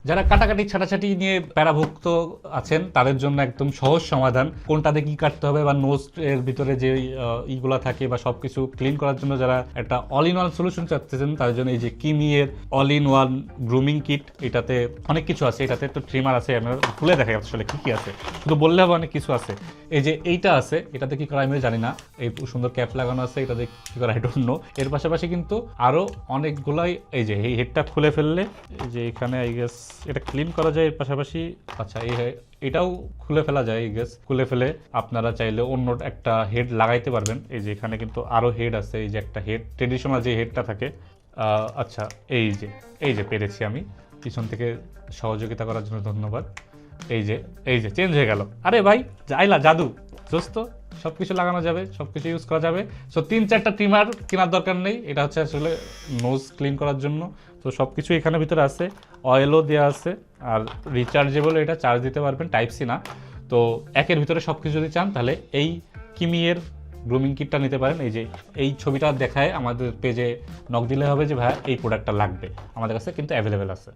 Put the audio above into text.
যারা কাটাকাটি ছাটাছাটি নিয়ে প্যারাভুক্ত আছেন তাদের জন্য একদম সহজ সমাধান। কোনটাতে কি কাটতে হবে বা নোজ এর ভিতরে যে ইগুলা থাকে বা সবকিছু ক্লিন করার জন্য যারা একটা অল ইন ওয়ান সলিউশন চাচ্ছেন তাদের জন্য এই যে কিমি এর all in one grooming kit. এটাতে অনেক কিছু আছে, এটাতে একটু ট্রিমার আছে, আমরা খুলে দেখাই আসলে কি কি আছে, শুধু বললে হবে অনেক কিছু আছে। এই যে এইটা আছে, এটাতে কি করা আমি জানি না, এই সুন্দর ক্যাপ লাগানো আছে, এটাতে কি করা আই ডোন্ট নো। এর পাশাপাশি কিন্তু আরো অনেকগুলাই, এই যে এই হেডটা খুলে ফেললে এই যে এখানে আই গেস এটা ক্লিন করা যায়। এর পাশাপাশি আচ্ছা এটাও খুলে ফেলা যায়, আই গেস খুলে ফেলে আপনারা চাইলে অন্য একটা হেড লাগাইতে পারবেন। এই যে এখানে কিন্তু আরো হেড আছে, এই যে একটা হেড ট্রেডিশনাল যে হেডটা থাকে। আচ্ছা এই যে পেরেছি আমি, পিছন থেকে সহযোগিতা করার জন্য ধন্যবাদ। এই যে চেঞ্জ হয়ে গেল। আরে ভাই যাইলা জাদু দোস্ত, সব কিছু লাগানো যাবে, সব কিছু ইউজ করা যাবে। সো 3-4টা ট্রিমার কেনার দরকার নেই, এটা হচ্ছে আসলে নোজ ক্লিন করার জন্য। তো সব কিছু এখানে ভিতরে আছে, অয়েলও দেওয়া আছে, আর রিচার্জেবল, এটা চার্জ দিতে পারবেন, টাইপ সি না। তো একের ভিতরে সব কিছু যদি চান তাহলে এই কিমি এর গ্রুমিং কিটটা নিতে পারেন। এই যে এই ছবিটা দেখায় আমাদের পেজে নক দিলে হবে যে ভাই এই প্রোডাক্টটা লাগবে, আমাদের কাছে কিন্তু অ্যাভেলেবেল আছে।